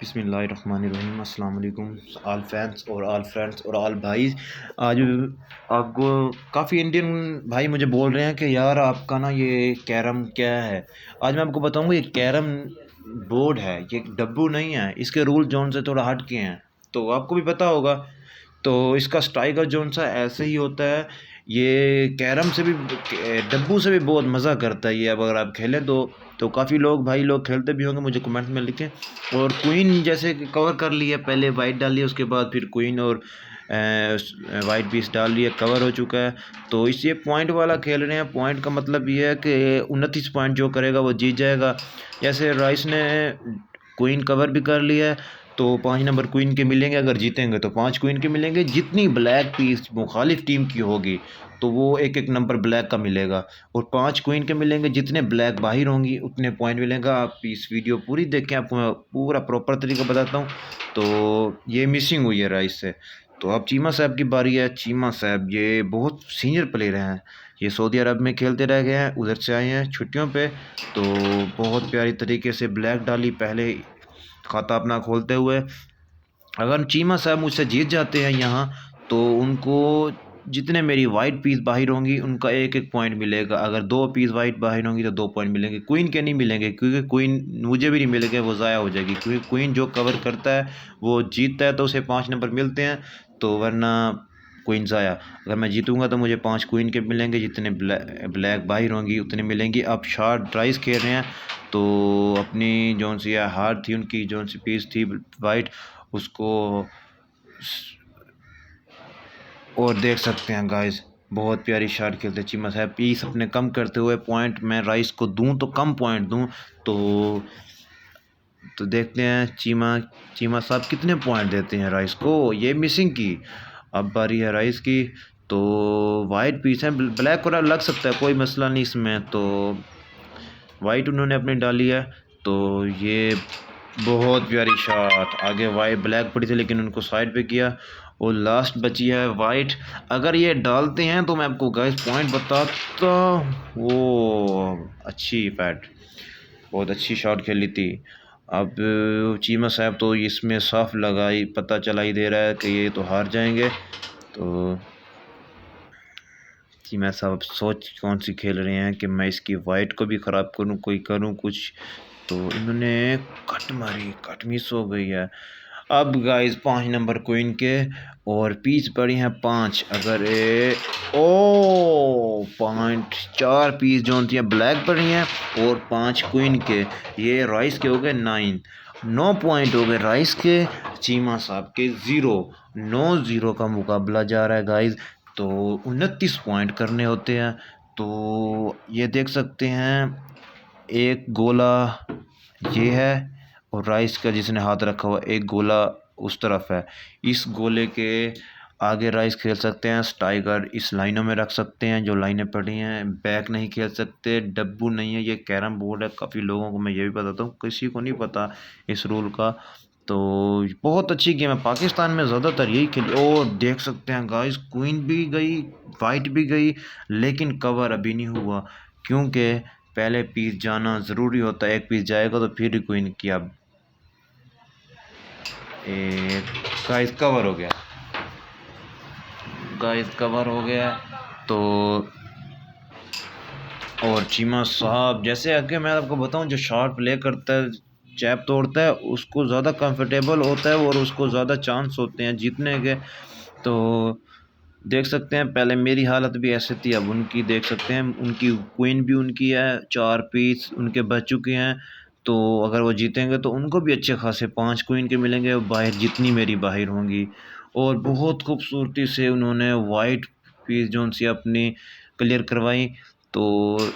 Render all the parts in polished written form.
बिस्मिल्लाहिर्रहमानिर्रहीम। अस्सलाम वालेकुम आल फैंस और आल फ्रेंड्स और आल भाई। आज आपको काफ़ी इंडियन भाई मुझे बोल रहे हैं कि यार आपका ना ये कैरम क्या है। आज मैं आपको बताऊंगा, ये कैरम बोर्ड है, ये डब्बू नहीं है। इसके रूल जोन से थोड़ा हट के हैं, तो आपको भी पता होगा। तो इसका स्ट्राइकर जोन सा ऐसे ही होता है। ये कैरम से भी, डब्बू से भी बहुत मज़ा करता है ये। अब अगर आप खेलें तो काफ़ी लोग खेलते भी होंगे, मुझे कमेंट में लिखें। और क्वीन जैसे कि कवर कर लिया, पहले वाइट डाल लिया, उसके बाद फिर क्वीन और वाइट पीस डाल लिया, कवर हो चुका है। तो इस ये पॉइंट वाला खेल रहे हैं। पॉइंट का मतलब ये है कि 29 पॉइंट जो करेगा वो जीत जाएगा। जैसे राइस ने क्वीन कवर भी कर लिया है, तो 5 नंबर क्वीन के मिलेंगे। अगर जीतेंगे तो 5 क्वीन के मिलेंगे। जितनी ब्लैक पीस मुखालिफ टीम की होगी तो वो एक एक नंबर ब्लैक का मिलेगा, और 5 क्वीन के मिलेंगे। जितने ब्लैक बाहर होंगी उतने पॉइंट मिलेगा। आप इस वीडियो पूरी देखें, आपको मैं पूरा प्रॉपर तरीका बताता हूँ। तो ये मिसिंग हुई है राइस से। तो अब चीमा साहब की बारी है। चीमा साहब ये बहुत सीनियर प्लेयर हैं। ये सऊदी अरब में खेलते रह गए हैं, उधर से आए हैं छुट्टियों पे। तो बहुत प्यारी तरीके से ब्लैक डाली पहले खाता अपना खोलते हुए। अगर चीमा साहब मुझसे जीत जाते हैं यहाँ, तो उनको जितने मेरी वाइट पीस बाहर होंगी उनका एक एक पॉइंट मिलेगा। अगर 2 पीस वाइट बाहर होंगी तो 2 पॉइंट मिलेंगे। क्वीन के नहीं मिलेंगे, क्योंकि क्वीन मुझे भी नहीं मिलेंगे, वो ज़ाया हो जाएगी। क्योंकि क्वीन जो कवर करता है वो जीतता है तो उसे 5 नंबर मिलते हैं, तो वरना क्वीन ज़ाया। अगर मैं जीतूंगा तो मुझे 5 क्वीन के मिलेंगे, जितने ब्लैक बाहर होंगी उतने मिलेंगी। अब शार्ट राइस खेल रहे हैं, तो अपनी जौन सी हार थी, उनकी जौन सी पीस थी वाइट, उसको और देख सकते हैं गाइस। बहुत प्यारी शॉट खेलते चीमा साहब। पीस अपने कम करते हुए पॉइंट मैं राइस को दूं तो कम पॉइंट दूं। तो देखते हैं चीमा चीमा साहब कितने पॉइंट देते हैं राइस को। ये मिसिंग की। अब बारी है राइस की। तो वाइट पीस है, ब्लैक कलर लग सकता है, कोई मसला नहीं इसमें। तो वाइट उन्होंने अपनी डाली है। तो ये बहुत प्यारी शॉट। आगे वाइट ब्लैक पड़ी थी लेकिन उनको साइड पे किया, और लास्ट बची है वाइट। अगर ये डालते हैं तो मैं आपको गाइस पॉइंट बताता। वो अच्छी फैट, बहुत अच्छी शॉट खेली थी। अब चीमा साहब तो इसमें साफ लगा ही पता चला ही दे रहा है कि ये तो हार जाएंगे। तो चीमा साहब सोच कौन सी खेल रहे हैं कि मैं इसकी वाइट को भी ख़राब करूं, कोई करूं कुछ। तो इन्होंने कट मारी, कट मिस हो गई है। अब गाइस 5 नंबर क्वीन के, और पीस पड़ी हैं 5। अगर ओ पॉइंट 4 पीस जो होती हैं ब्लैक पड़ी हैं, और 5 क्वीन के। ये राइस के हो गए 9 पॉइंट हो गए राइस के। चीमा साहब के 0। 9-0 का मुकाबला जा रहा है गाइस। तो 29 पॉइंट करने होते हैं। तो ये देख सकते हैं, एक गोला ये है, और राइस का जिसने हाथ रखा हुआ एक गोला उस तरफ है। इस गोले के आगे राइस खेल सकते हैं। स्ट्राइकर इस लाइनों में रख सकते हैं जो लाइनें पड़ी हैं। बैक नहीं खेल सकते। डब्बू नहीं है, ये कैरम बोर्ड है। काफ़ी लोगों को मैं ये भी बताता हूँ, किसी को नहीं पता इस रूल का। तो बहुत अच्छी गेम है। पाकिस्तान में ज़्यादातर यही खेल। और देख सकते हैं गाइस, क्वीन भी गई, वाइट भी गई, लेकिन कवर अभी नहीं हुआ, क्योंकि पहले पीस जाना ज़रूरी होता है। एक पीस जाएगा तो फिर क्वीन किया। एक गाइस कवर हो गया, गाइस कवर हो गया। तो और चीमा साहब जैसे आगे मैं आपको बताऊं, जो शॉट प्ले करता है, चैप तोड़ता है, उसको ज़्यादा कंफर्टेबल होता है और उसको ज़्यादा चांस होते हैं जीतने के। तो देख सकते हैं पहले मेरी हालत भी ऐसे थी, अब उनकी देख सकते हैं। उनकी क्वीन भी उनकी है, 4 पीस उनके बच चुके हैं। तो अगर वो जीतेंगे तो उनको भी अच्छे खासे 5 क्वीन के मिलेंगे, बाहर जितनी मेरी बाहर होंगी। और बहुत खूबसूरती से उन्होंने वाइट पीस जो सी अपनी क्लियर करवाई। तो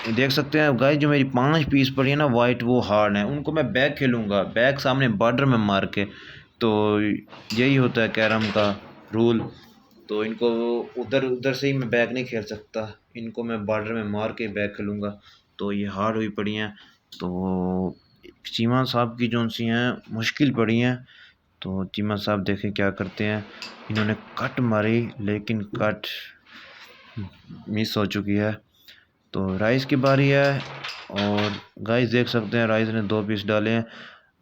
देख सकते हैं गाइस, जो मेरी 5 पीस पड़ी है ना वाइट, वो हार्ड है। उनको मैं बैक खेलूँगा, बैक सामने बॉर्डर में मार के। तो यही होता है कैरम का रूल। तो इनको उधर उधर से ही मैं बैक नहीं खेल सकता, इनको मैं बॉर्डर में मार के बैक खेलूँगा। तो ये हार्ड हुई पड़ी हैं। तो चीमा साहब की जो सी हैं मुश्किल पड़ी हैं। तो चीमा साहब देखें क्या करते हैं। इन्होंने कट मारी लेकिन कट मिस हो चुकी है। तो राइस की बारी है, और गाइस देख सकते हैं राइस ने 2 पीस डाले हैं।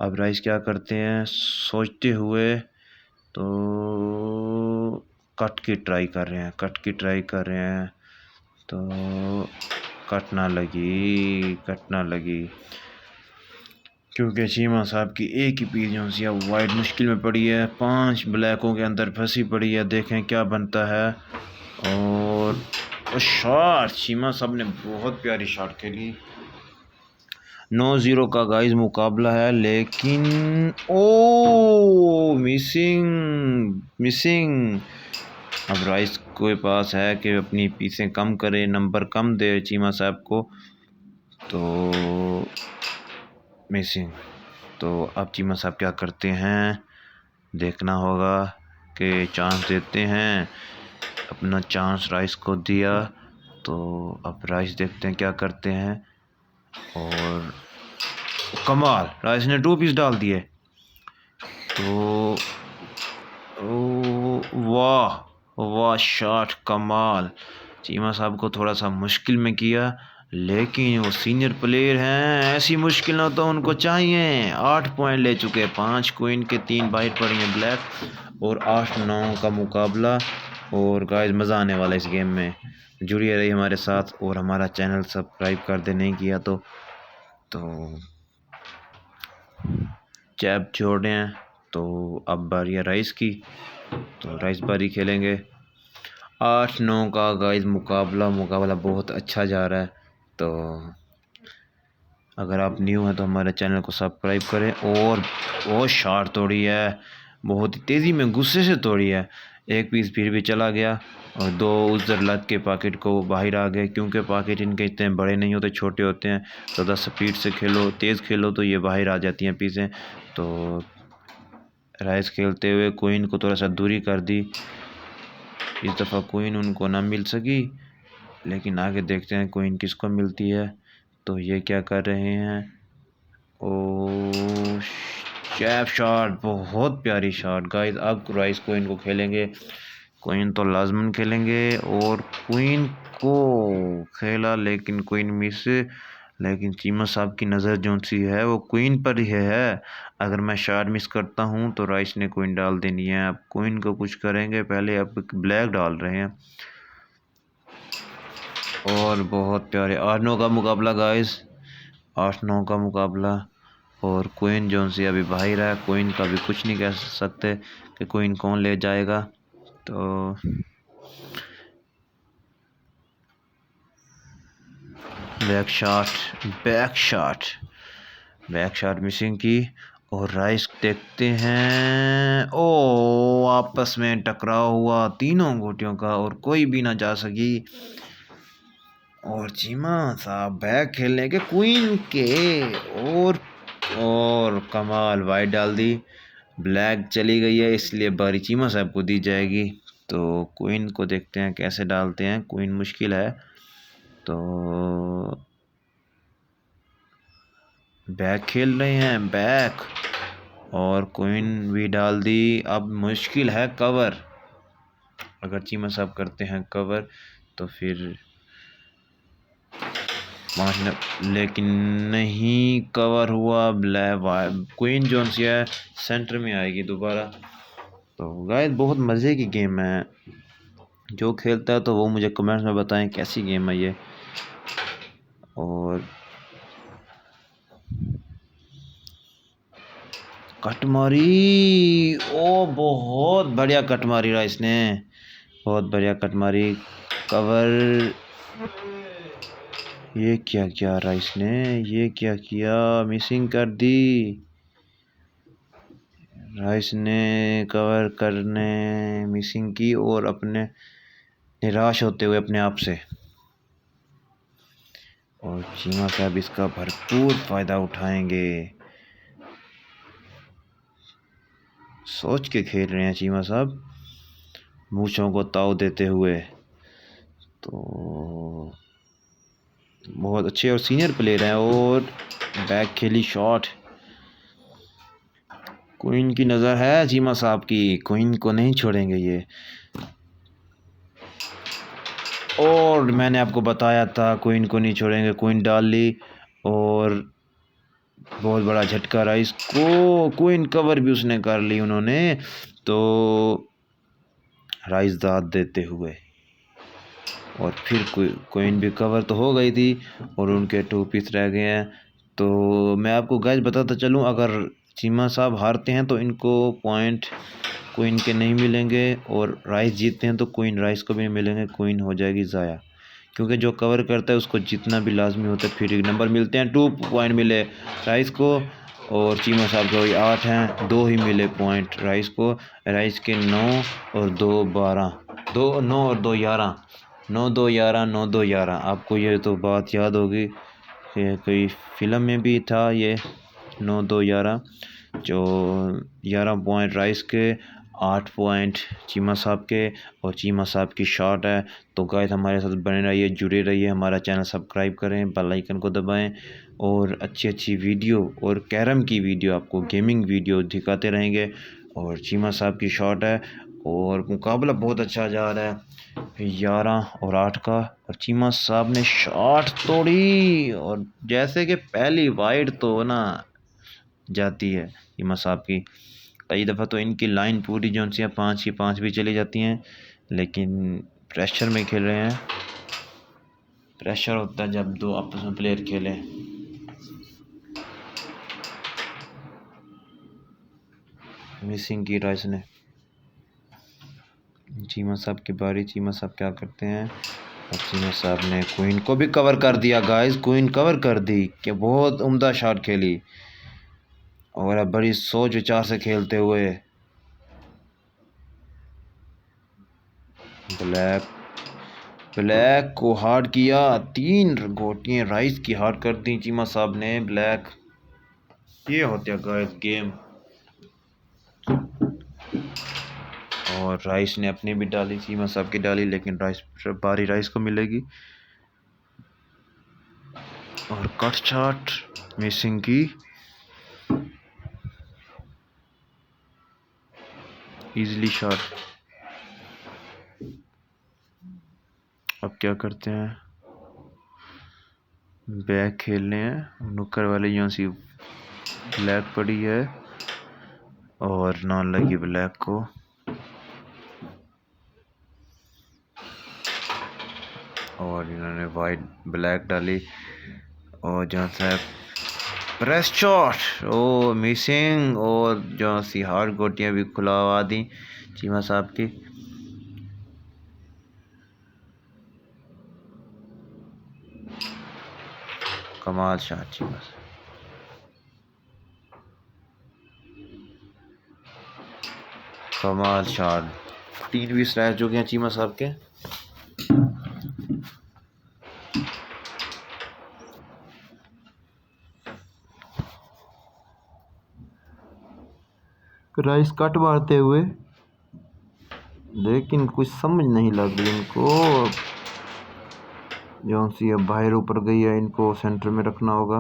अब राइस क्या करते हैं सोचते हुए, तो कट की ट्राई कर रहे हैं, कट की ट्राई कर रहे हैं, तो कट ना लगी क्योंकि चीमा साहब की एक ही पीस जो सी अब वाइट मुश्किल में पड़ी है, 5 ब्लैकों के अंदर फंसी पड़ी है। देखें क्या बनता है। और शॉट, चीमा साहब ने बहुत प्यारी शॉट खेली। 9-0 का गाइस मुकाबला है, लेकिन ओ मिसिंग मिसिंग। अब राइस के पास है कि अपनी पीसें कम करे, नंबर कम दे चीमा साहब को, तो मिसिंग। तो अब चीमा साहब क्या करते हैं, देखना होगा कि चांस देते हैं। अपना चांस राइस को दिया, तो अब राइस देखते हैं क्या करते हैं। और कमाल, राइस ने 2 पीस डाल दिए। तो वाह वाह शॉट, कमाल। चीमा साहब को थोड़ा सा मुश्किल में किया, लेकिन वो सीनियर प्लेयर हैं, ऐसी मुश्किल ना तो उनको चाहिए। 8 पॉइंट ले चुके, 5 क्वीन के 3 बाइट पड़ी हैं ब्लैक, और 8-9 का मुकाबला। और गाइस मज़ा आने वाला इस गेम में, जुड़िए रही हमारे साथ, और हमारा चैनल सब्सक्राइब कर दे नहीं किया तो चैप छोड़े हैं। तो अब बारी है राइस की, तो राइस बारी खेलेंगे। 8-9 का गाइस मुकाबला बहुत अच्छा जा रहा है। तो अगर आप न्यू हैं तो हमारे चैनल को सब्सक्राइब करें। और वो शॉट तोड़ी है, बहुत ही तेज़ी में गुस्से से तोड़ी है। एक पीस फिर भी चला गया, और 2 उधर लग के पॉकेट को बाहर आ गए, क्योंकि पॉकेट इनके इतने बड़े नहीं होते, छोटे होते हैं। तो 10 स्पीड से खेलो, तेज़ खेलो तो ये बाहर आ जाती हैं पीसें। तो राइस खेलते हुए क्वीन को थोड़ा सा दूरी कर दी। इस दफ़ा क्वीन उनको ना मिल सकी, लेकिन आगे देखते हैं क्वीन किसको मिलती है। तो ये क्या कर रहे हैं, ओ चैप शॉट, बहुत प्यारी शॉट गाइस। अब राइस क्वीन को खेलेंगे, क्वीन तो लाजमन खेलेंगे। और क्वीन को खेला, लेकिन क्वीन मिस। लेकिन चीमा साहब की नज़र जो सी है वो क्वीन पर ही है। अगर मैं शॉट मिस करता हूँ तो राइस ने क्वीन डाल देनी है। अब क्वीन को कुछ करेंगे, पहले अब ब्लैक डाल रहे हैं। और बहुत प्यारे 8-9 का मुकाबला गाइस, 8-9 का मुकाबला। और क्वीन जो सी अभी बाहर है, क्वीन का भी कुछ नहीं कह सकते कि क्वीन कौन ले जाएगा। तो बैक शॉट मिसिंग की। और राइस देखते हैं, ओ आपस में टकराव हुआ तीनों गोटियों का, और कोई भी ना जा सकी। और चीमा साहब बैक खेलने के क्वीन के, और कमाल वाइट डाल दी। ब्लैक चली गई है, इसलिए बारी चीमा साहब को दी जाएगी। तो क्वीन को देखते हैं कैसे डालते हैं, क्वीन मुश्किल है। तो बैक खेल रहे हैं, बैक, और क्वीन भी डाल दी। अब मुश्किल है कवर, अगर चीमा साहब करते हैं कवर तो फिर लेकिन नहीं कवर हुआ। ब्लैक क्वीन जोन सी है, सेंटर में आएगी दोबारा। तो गाइस बहुत मज़े की गेम है, जो खेलता है तो वो मुझे कमेंट्स में बताएं कैसी गेम है ये। और कट मारी, ओ बहुत बढ़िया कट मारी राइस ने, बहुत बढ़िया कट मारी। कवर, ये क्या किया राइस ने, ये क्या किया, मिसिंग कर दी। राइस ने कवर करने मिसिंग की, और अपने निराश होते हुए अपने आप से। और चीमा साहब इसका भरपूर फ़ायदा उठाएंगे, सोच के खेल रहे हैं चीमा साहब, मूंछों को ताव देते हुए। तो बहुत अच्छे और सीनियर प्लेयर हैं। और बैक खेली शॉट, क्वीन की नज़र है चीमा साहब की, क्वीन को नहीं छोड़ेंगे ये। और मैंने आपको बताया था क्वीन को नहीं छोड़ेंगे, क्वीन डाल ली। और बहुत बड़ा झटका राइस को, क्वीन कवर भी उसने कर ली उन्होंने। तो राइस दाद देते हुए, और फिर क्वीन भी कवर तो हो गई थी और उनके 2 पीस रह गए हैं। तो मैं आपको गाइस बताता चलूँ, अगर चीमा साहब हारते हैं तो इनको पॉइंट क्वीन के नहीं मिलेंगे, और राइस जीतते हैं तो क्वीन राइस को भी मिलेंगे, क्वीन हो जाएगी ज़ाया, क्योंकि जो कवर करता है उसको जितना भी लाजमी होता है फ्री नंबर मिलते हैं। 2 पॉइंट मिले राइस को, और चीमा साहब को 8 हैं, 2 ही मिले पॉइंट राइस को। राइस के 9 और 2 12, 2 9 और 2 11, 9 2 11, 9 2 11। आपको ये तो बात याद होगी, ये कोई फिल्म में भी था ये 9 2 11। जो 11 पॉइंट राइस के, 8 पॉइंट चीमा साहब के, और चीमा साहब की शॉट है। तो गाइस हमारे साथ बने रहिए, जुड़े रहिए, हमारा चैनल सब्सक्राइब करें, बेल आइकन को दबाएं, और अच्छी अच्छी वीडियो और कैरम की वीडियो, आपको गेमिंग वीडियो दिखाते रहेंगे। और चीमा साहब की शॉट है, और मुकाबला बहुत अच्छा जा रहा है 11 और 8 का, और चीमा साहब ने शॉट तोड़ी, और जैसे कि पहली वाइड तो ना जाती है चीमा साहब की। कई दफ़ा तो इनकी लाइन पूरी जो सी 5 की 5 भी चली जाती हैं, लेकिन प्रेशर में खेल रहे हैं। प्रेशर होता है जब 2 आपस में प्लेयर खेलें। मिसिंग की राइस ने, चीमा साहब की बारी। चीमा साहब क्या करते हैं, और चीमा साहब ने क्वीन को भी कवर कर दिया गाइस, क्वीन कवर कर दी, कि बहुत उम्दा शॉट खेली, और अब बड़ी सोच विचार से खेलते हुए ब्लैक को हार्ड किया। 3 गोटियाँ राइस की हार्ड कर दी चीमा साहब ने ब्लैक। ये होते हैं गाइस गेम। और राइस ने अपनी भी डाली, चीमा साहब की डाली, लेकिन बारी राइस को मिलेगी। और कट शॉट मिसिंग की, इजीली शॉट। अब क्या करते हैं, बैक खेलने हैं, नुक्कर वाले यहाँ सी ब्लैक पड़ी है, और ना लगी ब्लैक को। और इन्होंने वाइट ब्लैक डाली, और जहाँ से प्रेस शॉट ओ मिसिंग, और जो सी हार्ड गोटियाँ भी खुलावा दी चीमा साहब की। कमाल शॉट चीमा, कमाल शॉट। 3 भी स्लैश जो गए चीमा साहब के। राइस कट मारते हुए, लेकिन कुछ समझ नहीं लग रही इनको। जौन सी अब बाहर ऊपर गई है, इनको सेंटर में रखना होगा।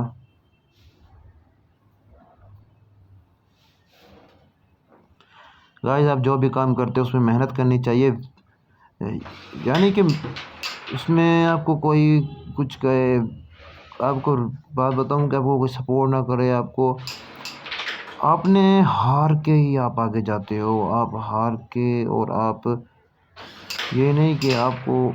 गाइस आप जो भी काम करते हो उसमें मेहनत करनी चाहिए, यानी कि उसमें आपको कोई कुछ कहे, आपको बात बताऊं कि आपको कोई सपोर्ट ना करे, आपको आपने हार के ही आप आगे जाते हो, आप हार के, और आप ये नहीं कि आपको।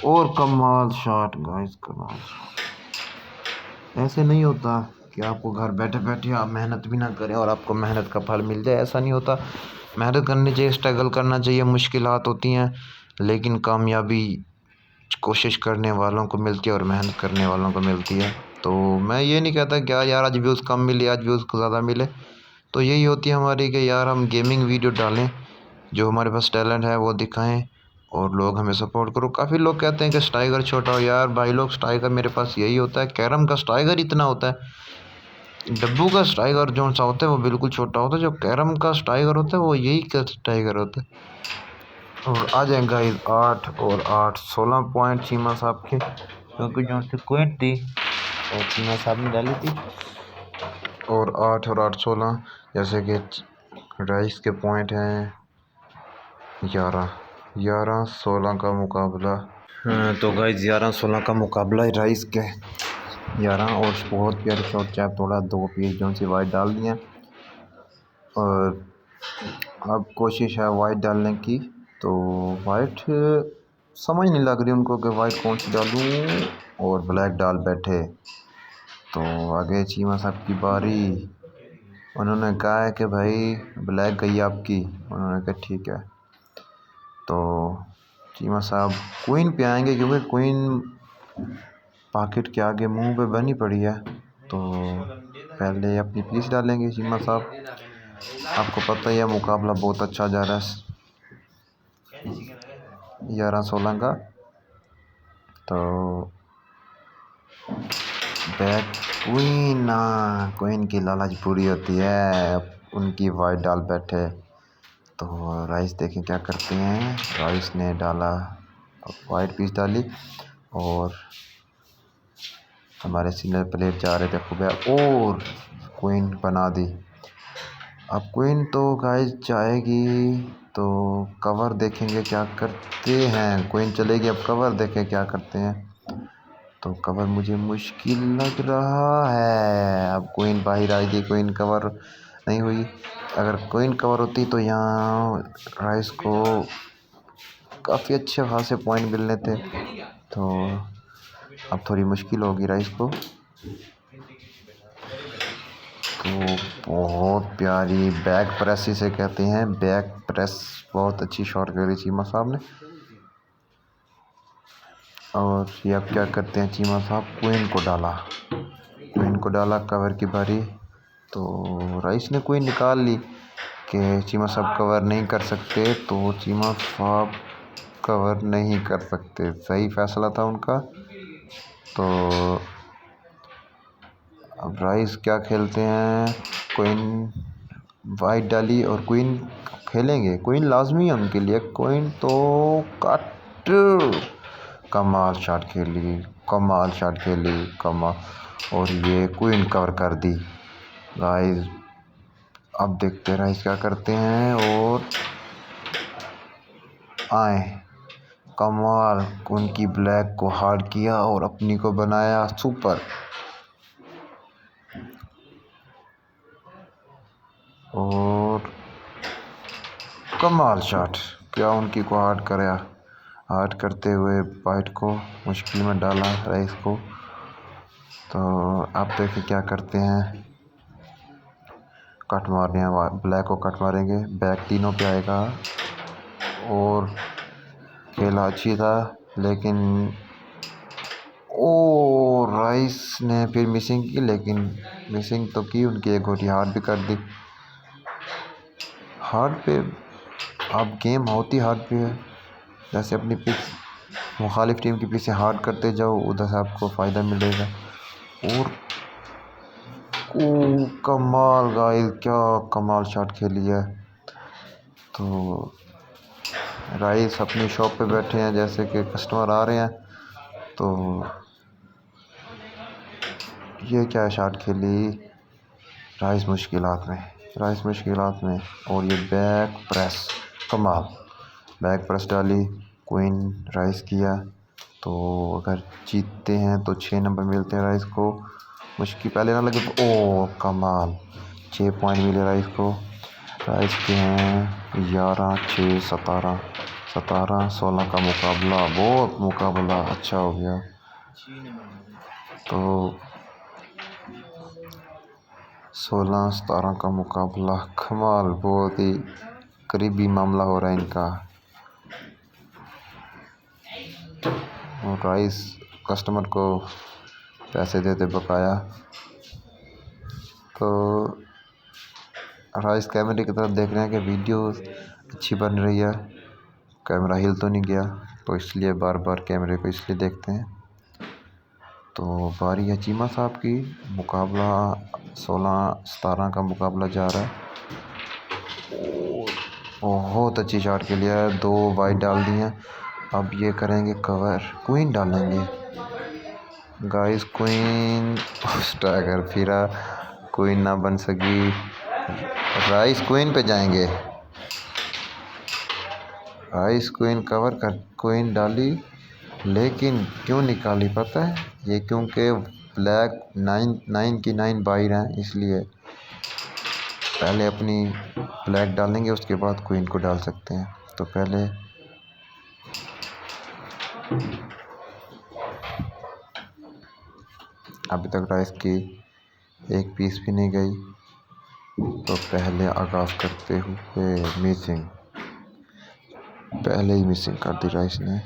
और कमाल शॉट गाइस, कमाल शॉट। ऐसे नहीं होता कि आपको घर बैठे बैठे आप मेहनत भी ना करें और आपको मेहनत का फल मिल जाए, ऐसा नहीं होता। मेहनत करनी चाहिए, स्ट्रगल करना चाहिए, मुश्किलात होती हैं, लेकिन कामयाबी कोशिश करने वालों को मिलती है और मेहनत करने वालों को मिलती है। तो मैं ये नहीं कहता कि यार आज व्यूज़ कम मिले, आज व्यूज़ ज़्यादा मिले। तो यही होती है हमारी कि यार हम गेमिंग वीडियो डालें, जो हमारे पास टैलेंट है वो दिखाएं, और लोग हमें सपोर्ट करो। काफ़ी लोग कहते हैं कि स्ट्राइकर छोटा हो, यार भाई लोग स्ट्राइकर मेरे पास यही होता है, कैरम का स्ट्राइकर इतना होता है। डब्बू का स्ट्राइकर जो सा होता है वो बिल्कुल छोटा होता है, जो कैरम का स्ट्राइकर होता है वो यही का स्ट्राइकर होता है। और आ जाएंगे गाइस 8 और 8 16 पॉइंट चीमा साहब के, क्योंकि जो से क्विंट थी और चीमा साहब ने डाली थी। और 8 और 8 16, जैसे कि राइस के पॉइंट हैं 11 16 का मुकाबला। हाँ तो गाइस 11 16 का मुकाबला है राइस के। 11 और बहुत प्यारे शॉर्ट चैप थोड़ा 2 पीस जो सी वाइट डाल दिए। और अब कोशिश है वाइट डालने की, तो वाइट समझ नहीं लग रही उनको कि वाइट कौन सी डालूं, और ब्लैक डाल बैठे। तो आगे चीमा साहब की बारी। उन्होंने कहा है कि भाई ब्लैक गई आपकी। उन्होंने कहा ठीक है। तो चीमा साहब क्वीन पे आएंगे, क्योंकि क्वीन पॉकेट के आगे मुंह पे बनी पड़ी है। तो पहले अपनी पीस डालेंगे चीमा साहब। आपको पता ही है मुकाबला बहुत अच्छा जा रहा है 11-16 का। तो बैक क्वीन ना, क्वीन की लालच पूरी होती है। उनकी वाइट डाल बैठे। तो राइस देखें क्या करते हैं। राइस ने डाला, वाइट पीस डाली, और हमारे सीनियर प्लेयर जा रहे थे खूब, और क्वीन बना दी। अब क्वीन तो गाइस जाएगी, तो कवर देखेंगे क्या करते हैं। क्वीन चलेगी, अब कवर देखें क्या करते हैं। तो कवर मुझे मुश्किल लग रहा है। अब क्वीन बाहर आई थी, क्वीन कवर नहीं हुई। अगर क्वीन कवर होती तो यहाँ राइस को काफ़ी अच्छे खासे पॉइंट मिलने थे। तो अब थोड़ी मुश्किल होगी राइस को। तो बहुत प्यारी बैक प्रेस इसे कहते हैं, बैक प्रेस। बहुत अच्छी शॉट करी चीमा साहब ने। और ये अब क्या करते हैं चीमा साहब, क्वीन को डाला, क्वीन को डाला, कवर की बारी। तो राइस ने क्वीन निकाल ली कि चीमा साहब कवर नहीं कर सकते। तो चीमा साहब कवर नहीं कर सकते, सही फैसला था उनका। तो अब राइस क्या खेलते हैं, क्वीन वाइट डाली और क्वीन खेलेंगे। क्वीन लाजमी है उनके लिए। क्वीन तो कट, कमाल शॉट खेली, कमाल शॉट खेली, कमाल। और ये क्वीन कवर कर दी गाइस। अब देखते हैं राइस क्या करते हैं, और आए कमाल। उनकी ब्लैक को हार्ड किया और अपनी को बनाया सुपर। और कमाल शॉट, क्या उनकी को हार्ड कराया, हार्ड करते हुए वाइट को मुश्किल में डाला राइस को। तो आप देखिए क्या करते हैं, कट मारने हैं, ब्लैक को कट मारेंगे, बैक तीनों पे आएगा। और खेला अच्छी था, लेकिन ओ राइस ने फिर मिसिंग की, लेकिन मिसिंग तो की, उनकी एक गोटी हार्ड भी कर दी। हार्ड पे अब गेम होती हार्ड पे है। जैसे अपनी पिच मुखालिफ टीम की पिच से हार्ड करते जाओ, उधर से आपको फ़ायदा मिलेगा। और ओ कमाल गाइस, क्या कमाल शॉट खेली है। तो राइस अपनी शॉप पे बैठे हैं, जैसे कि कस्टमर आ रहे हैं। तो ये क्या शॉट खेली राइस मुश्किलात में, राइस मुश्किलात में। और ये बैक प्रेस, कमाल बैक प्रेस डाली, क्वीन राइस किया। तो अगर जीतते हैं तो 6 नंबर मिलते हैं राइस को। मुश्किल पहले ना लगे। ओ कमाल, 6 पॉइंट मिले राइस को। राइस के हैं 11-6, 17-16 का मुकाबला। बहुत मुकाबला अच्छा हो गया। तो 16-17 का मुकाबला, कमाल, बहुत ही करीबी मामला हो रहा है इनका। और राइस कस्टमर को पैसे देते बकाया। तो राइस कैमरे की तरफ देख रहे हैं कि वीडियो अच्छी बन रही है, कैमरा हिल तो नहीं गया। तो इसलिए बार बार कैमरे को इसलिए देखते हैं। तो बारी है चीमा साहब की। मुकाबला 16-17 का मुकाबला जा रहा है। बहुत अच्छी शॉट के लिए 2 वाइट डाल दी हैं। अब ये करेंगे कवर, क्वीन डालेंगे गाइस। क्वीन स्ट्राइकर फिरा, क्वीन ना बन सकी। राइस क्वीन पे जाएंगे, राइस क्वीन कवर कर, क्वीन डाली, लेकिन क्यों निकाली पता है ये, क्योंकि ब्लैक 9 की 9 बाहर हैं, इसलिए पहले अपनी ब्लैक डालेंगे, उसके बाद क्वीन को डाल सकते हैं। तो पहले अभी तक राइस की एक पीस भी नहीं गई, तो पहले आगाज़ करते हुए मिसिंग, पहले ही मिसिंग कर दी राइस ने।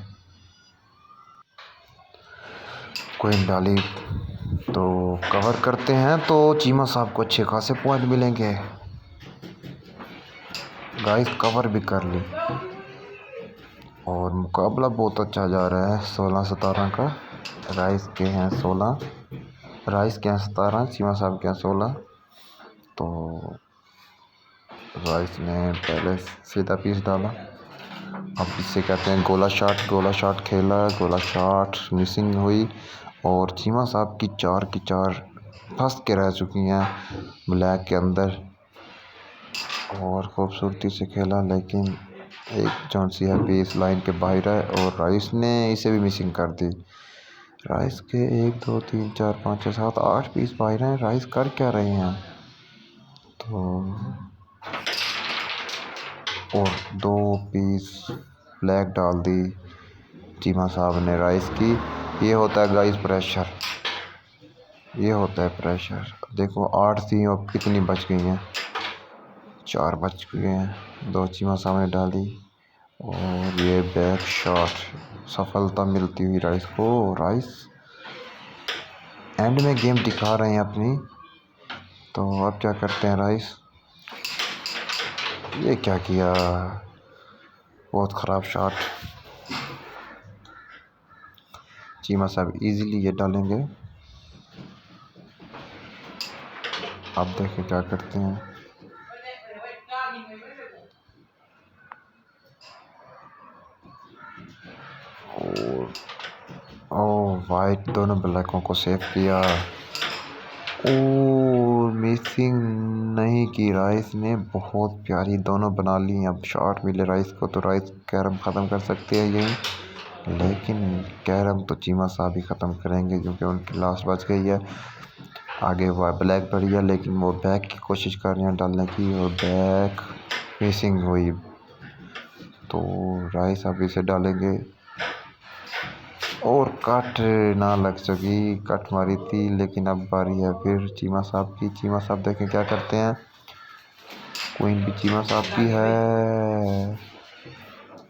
क्वीन डाली तो कवर करते हैं, तो चीमा साहब को अच्छे खासे पॉइंट मिलेंगे। गाइस कवर भी कर ली और मुकाबला बहुत अच्छा जा रहा है। 16-17 का राइस के हैं 16, राइस के हैं 17, चीमा साहब के हैं 16। तो राइस ने पहले सीधा पीस डाला, अब इसे कहते हैं गोला शॉट। गोला शॉट खेला, गोला शॉट मिसिंग हुई और चीमा साहब की 4 की 4 फंस के रह चुकी हैं ब्लैक के अंदर, और खूबसूरती से खेला, लेकिन एक जौन सी है पीस लाइन के बाहर है और राइस ने इसे भी मिसिंग कर दी। राइस के 1 2 3 4 5 6 7 8 पीस बाहर हैं। राइस कर क्या रहे हैं? तो और 2 पीस ब्लैक डाल दी चीमा साहब ने राइस की। ये होता है गाइस प्रेशर, ये होता है प्रेशर। देखो 8 थी और कितनी बच गई हैं, 4 बच गए हैं। 2 चीमा साहब ने डाली और ये बैक शॉट, सफलता मिलती हुई राइस को। राइस एंड में गेम दिखा रहे हैं अपनी। तो अब क्या करते हैं राइस, ये क्या किया, बहुत ख़राब शॉट। चीमा साहब इजीली ये डालेंगे। अब देखें क्या करते हैं। और वाइट दोनों ब्लैकों को सेव किया। ओ मिसिंग नहीं की राइस ने, बहुत प्यारी दोनों बना ली। अब शॉट मिले राइस को तो राइस कैरम ख़त्म कर सकते हैं यही, लेकिन कैरम तो चीमा साहब ही ख़त्म करेंगे क्योंकि उनकी लास्ट बच गई है। आगे वो ब्लैक बढ़ गया, लेकिन वो बैक की कोशिश कर रहे हैं डालने की और बैक मिसिंग हुई। तो राइस अब इसे डालेंगे और कट ना लग सकी, कट मारी थी, लेकिन अब बारी है फिर चीमा साहब की। चीमा साहब देखें क्या करते हैं। क्वीन भी चीमा साहब की है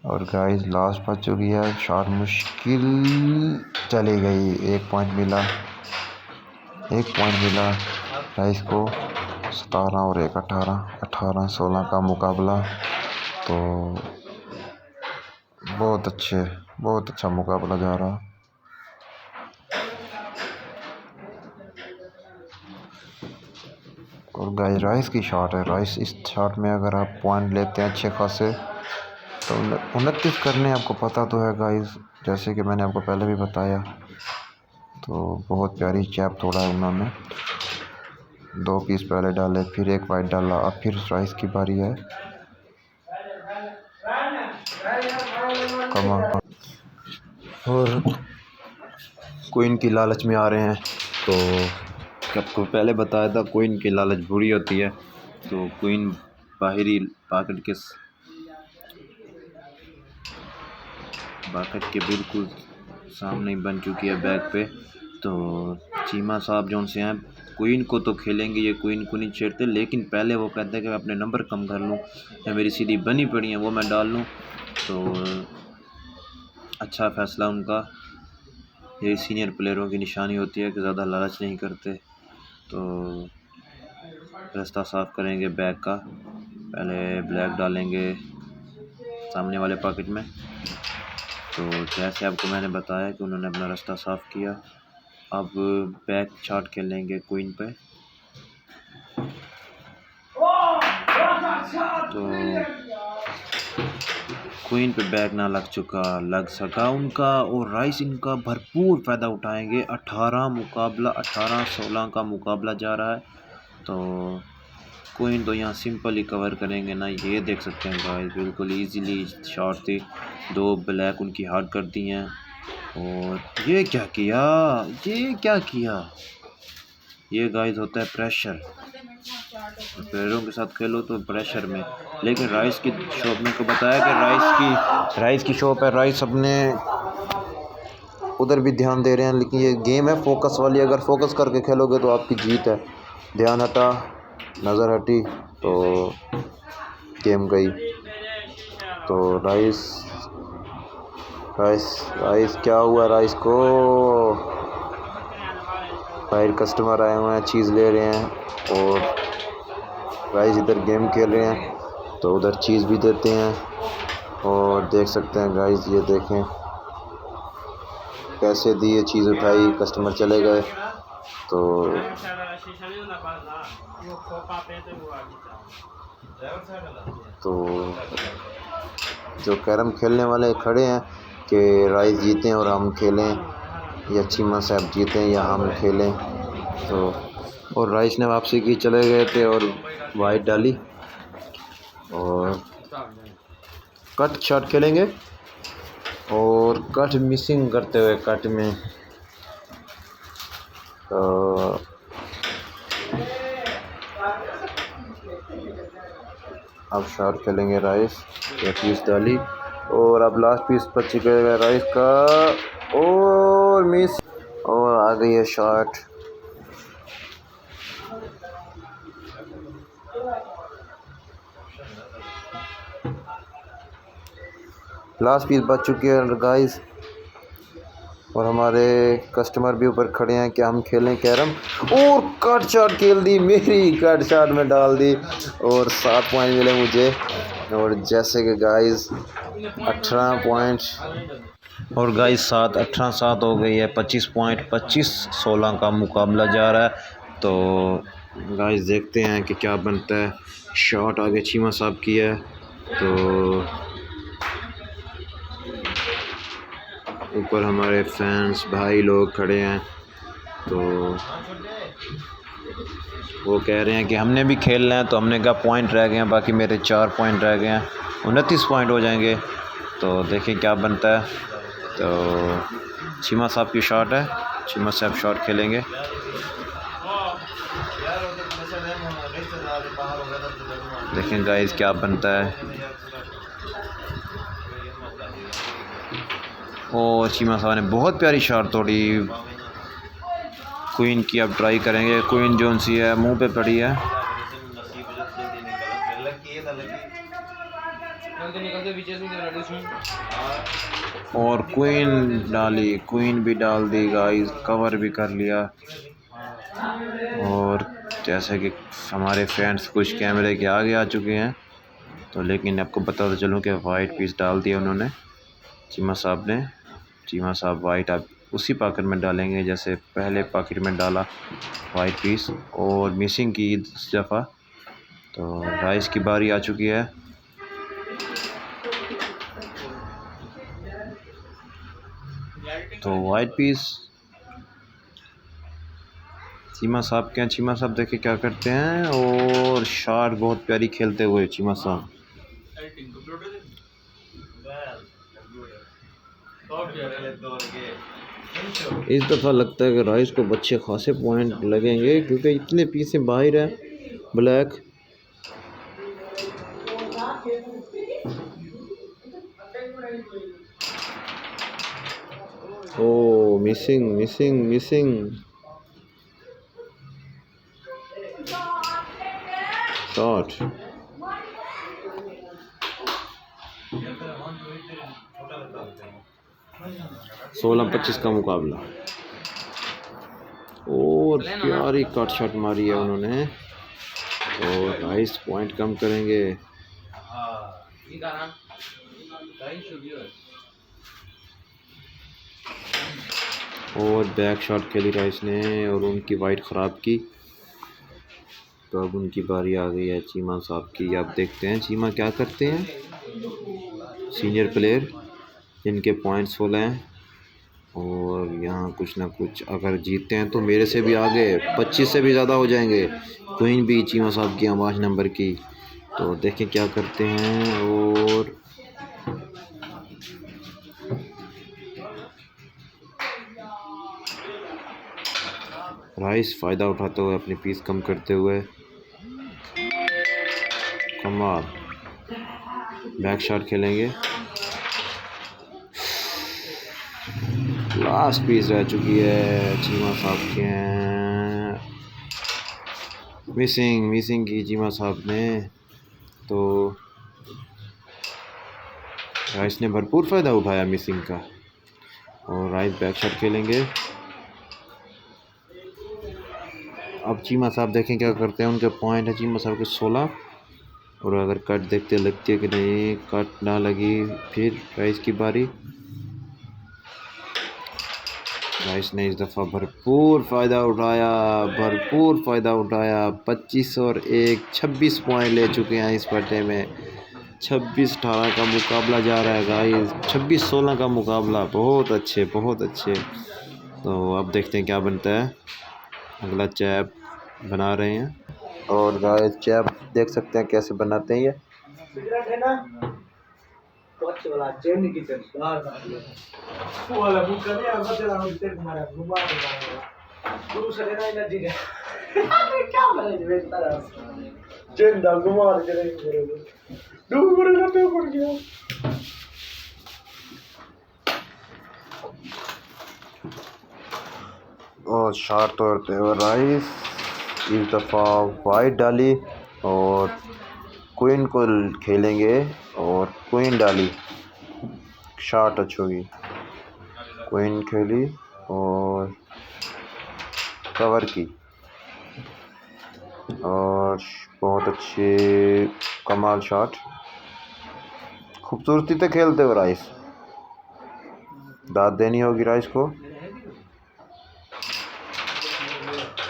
और गाइस लास्ट बच चुकी है। शॉट मुश्किल चली गई, 1 पॉइंट मिला, 1 पॉइंट मिला राइस को। 17 और 1 18-16 का मुकाबला। तो बहुत अच्छा मुकाबला जा रहा। और गाइस राइस की शॉट है, राइस इस शॉट में अगर आप पॉइंट लेते हैं अच्छे खासे तो 29 करने, आपको पता तो है गाइस, जैसे कि मैंने आपको पहले भी बताया। तो बहुत प्यारी चैप तोड़ा है उन्होंने। 2 पीस पहले डाले, फिर 1 वाइट डाला, अब फिर राइस की बारी है। कमा और क्वीन की लालच में आ रहे हैं। तो आपको पहले बताया था क्वीन की लालच बुरी होती है। तो क्वीन बाहरी बाकट के बिल्कुल सामने बन चुकी है बैक पे। तो चीमा साहब जो से हैं क्वीन को तो खेलेंगे, ये क्वीन को नहीं छेड़ते, लेकिन पहले वो कहते हैं कि मैं अपने नंबर कम कर लूँ या मेरी सीधी बनी पड़ी है वो मैं डाल लूँ। तो अच्छा फैसला उनका, यही सीनियर प्लेयरों की निशानी होती है कि ज़्यादा लालच नहीं करते। तो रास्ता साफ़ करेंगे बैक का, पहले ब्लैक डालेंगे सामने वाले पॉकेट में। तो जैसे आपको मैंने बताया कि उन्होंने अपना रास्ता साफ़ किया, अब बैक शॉट खेलेंगे क्वीन पे। तो क्वीन पे बैक ना लग सका उनका, और राइस इनका भरपूर फ़ायदा उठाएंगे। 18-16 का मुकाबला जा रहा है। तो क्वीन तो यहाँ सिंपल ही कवर करेंगे ना, ये देख सकते हैं गाइस, बिल्कुल इजीली शॉट थी। 2 ब्लैक उनकी हार्ड कर दी हैं और ये क्या किया, ये क्या किया, ये गाइस होता है प्रेशर। पैरों के साथ खेलो तो प्रेशर में। लेकिन राइस की शॉप में को बताया कि राइस की शॉप है, राइस अपने उधर भी ध्यान दे रहे हैं। लेकिन ये गेम है फोकस वाली, अगर फोकस करके खेलोगे तो आपकी जीत है। ध्यान हटा, नज़र हटी तो गेम गई। तो राइस राइस राइस क्या हुआ, राइस को बाहर कस्टमर आए हुए हैं, चीज़ ले रहे हैं और राइस इधर गेम खेल रहे हैं तो उधर चीज़ भी देते हैं। और देख सकते हैं गाइस, ये देखें पैसे दिए, चीज़ उठाई, कस्टमर चले गए। तो जो कैरम खेलने वाले खड़े हैं कि राइस जीतें और हम खेलें, या चीमा साहब जीतें या हम खेलें। तो और राइस ने वापसी की, चले गए थे और वाइट डाली और कट शॉट खेलेंगे। और कट मिसिंग करते हुए कट में अब शॉट खेलेंगे राइस, या पीस डाली और अब लास्ट पीस पर चिकेगा राइस का और मिस, और आ गई है शॉट। लास्ट पीस बच चुकी है गाइस और हमारे कस्टमर भी ऊपर खड़े हैं कि हम खेलें कैरम। और कट शॉट खेल दी, मेरी कट शॉट में डाल दी और 7 पॉइंट मिले मुझे। और जैसे कि गाइस 18 पॉइंट और गाइस 18-7 हो गई है, 25 पॉइंट, 25-16 का मुकाबला जा रहा है। तो गाइस देखते हैं कि क्या बनता है। शॉट आगे चीमा साहब की है, तो ऊपर हमारे फैंस भाई लोग खड़े हैं। तो वो कह रहे हैं कि हमने भी खेलना है, तो हमने कहा पॉइंट रह गए हैं, बाकी मेरे 4 पॉइंट रह गए हैं, 29 पॉइंट हो जाएंगे। तो देखिए क्या बनता है। तो चीमा साहब की शॉट है, चीमा साहब शॉट खेलेंगे। देखें गाइस क्या बनता है। और चीमा साहब ने बहुत प्यारी शॉट तोड़ी। क्वीन की अब ट्राई करेंगे, क्वीन जोन सी है, मुंह पे पड़ी है। और क्वीन डाली, क्वीन भी डाल दी गाइस, कवर भी कर लिया। और जैसे कि हमारे फैंस कुछ कैमरे के आगे आ चुके हैं, तो लेकिन आपको बता चलूँ कि वाइट पीस डाल दिया उन्होंने, चीमा साहब ने। चीमा साहब वाइट आप उसी पॉकेट में डालेंगे जैसे पहले पॉकेट में डाला वाइट पीस, और मिसिंग की इस दफ़ा। तो राइस की बारी आ चुकी है। तो वाइट पीस चीमा साहब के हैं। चीमा साहब देखिए क्या करते हैं, और शॉट बहुत प्यारी खेलते हुए चीमा साहब। इस दफ़ा लगता है कि राइस को अच्छे खासे पॉइंट लगेंगे, क्योंकि इतने पीसे बाहर हैं ब्लैक। ओ मिसिंग मिसिंग मिसिंग शॉट। 16-25 का मुकाबला। और प्यारी कट शॉट मारी है उन्होंने, और राइस पॉइंट कम करेंगे। और बैक शॉट खेली राइस ने और उनकी वाइट ख़राब की। तो अब उनकी बारी आ गई है चीमा साहब की। अब देखते हैं चीमा क्या करते हैं। सीनियर प्लेयर जिनके पॉइंट्स 16 हैं, और यहाँ कुछ ना कुछ अगर जीतते हैं तो मेरे से भी आगे 25 से भी ज़्यादा हो जाएंगे। क्वीन भी चीमा साहब की 5 नंबर की। तो देखें क्या करते हैं। और राइस फ़ायदा उठाते हुए अपनी पीस कम करते हुए कमाल बैक शॉट खेलेंगे। लास्ट पीस रह चुकी है, चीमा साहब के हैं, मिसिंग की चीमा साहब ने। तो राइस ने भरपूर फ़ायदा उठाया मिसिंग का और राइस बैक शॉट खेलेंगे। अब चीमा साहब देखें क्या करते हैं। उनके पॉइंट है चीमा साहब के 16 और अगर कट देखते लगती है कि नहीं, कट ना लगी, फिर राइस की बारी। राइस ने इस दफ़ा भरपूर फ़ायदा उठाया 25 और 1 26 पॉइंट ले चुके हैं इस पट्टे में। 26-18 का मुकाबला जा रहा है गाइस, 26-16 का मुकाबला। बहुत अच्छे। तो अब देखते हैं क्या बनता है। अगला चैप बना रहे हैं और गाइस चैप देख सकते हैं कैसे बनाते हैं ये। और शार्ट तोड़ते हुए राइस इस दफ़ा वाइट डाली और क्वीन को खेलेंगे और क्वीन डाली, शार्ट अच्छी होगी। क्वीन खेली और कवर की और बहुत अच्छे कमाल शॉट, खूबसूरती से खेलते हुए राइस। दाद देनी होगी राइस को।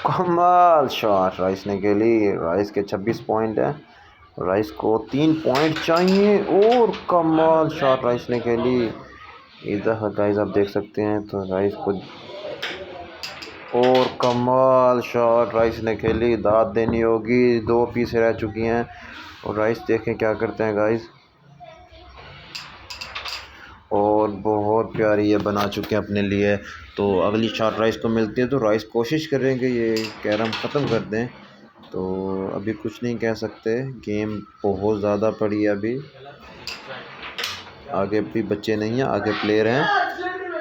कमाल शॉट राइस ने खेली। राइस के 26 पॉइंट है, राइस को 3 पॉइंट चाहिए और कमाल शॉट राइस ने खेली। इधर गाइस आप देख सकते हैं तो राइस को और कमाल शॉट राइस ने खेली। दाद देनी होगी, 2 पीस रह चुकी हैं और राइस देखें क्या करते हैं गाइस। और बहुत प्यारी ये बना चुके हैं अपने लिए। तो अगली शॉट राइस को मिलती है तो राइस कोशिश करेंगे ये कैरम ख़त्म कर दें। तो अभी कुछ नहीं कह सकते, गेम बहुत ज़्यादा पड़ी है अभी। आगे भी बच्चे नहीं हैं, आगे प्लेयर हैं।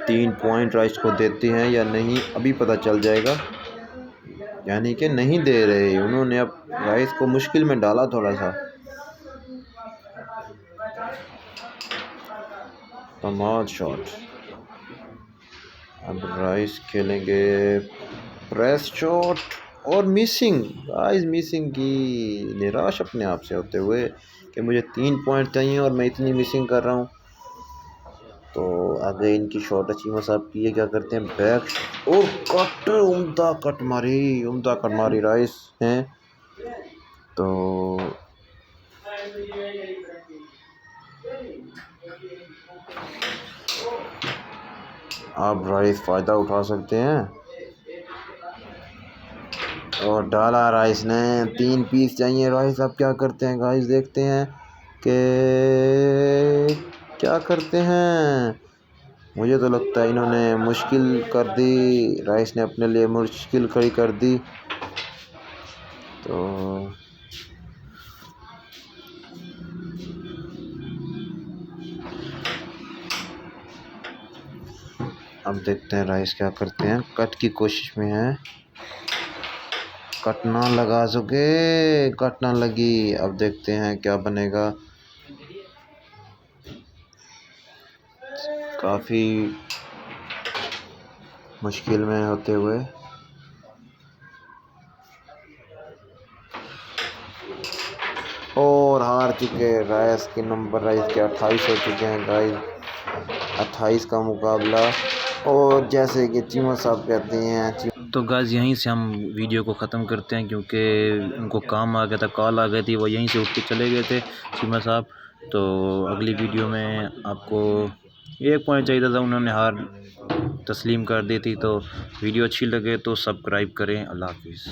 3 पॉइंट राइस को देते हैं या नहीं अभी पता चल जाएगा, यानी कि नहीं दे रहे। उन्होंने अब राइस को मुश्किल में डाला थोड़ा सा। कमाल शॉट। अब राइस खेलेंगे प्रेस शॉट और मिसिंग। राइस मिसिंग की, निराश अपने आप से होते हुए कि मुझे 3 पॉइंट चाहिए और मैं इतनी मिसिंग कर रहा हूँ। तो आगे इनकी शॉट चीमा साहब की, ये क्या करते हैं बैक और कट, उम्दा कट मारी राइस हैं। तो अब राइस फ़ायदा उठा सकते हैं और डाला राइस ने। 3 पीस चाहिए राइस। अब क्या करते हैं गाइस, देखते हैं कि क्या करते हैं। मुझे तो लगता है इन्होंने मुश्किल कर दी, राइस ने अपने लिए मुश्किल खड़ी कर दी। तो अब देखते हैं राइस क्या करते हैं। कट की कोशिश में है, कट ना लगा सके, कट ना लगी। अब देखते हैं क्या बनेगा। काफ़ी मुश्किल में होते हुए और हार चुके। राइस के नंबर राइस के 28 हो चुके हैं गाइस, 28 का मुकाबला। और जैसे कि चीमा साहब कहते हैं। तो गाइस यहीं से हम वीडियो को ख़त्म करते हैं क्योंकि उनको काम आ गया था, कॉल आ गई थी, वो यहीं से उठ के चले गए थे चीमा साहब। तो अगली वीडियो में आपको 1 पॉइंट चाहिए था, उन्होंने हार तस्लीम कर दी थी। तो वीडियो अच्छी लगे तो सब्सक्राइब करें। अल्लाह हाफिज़।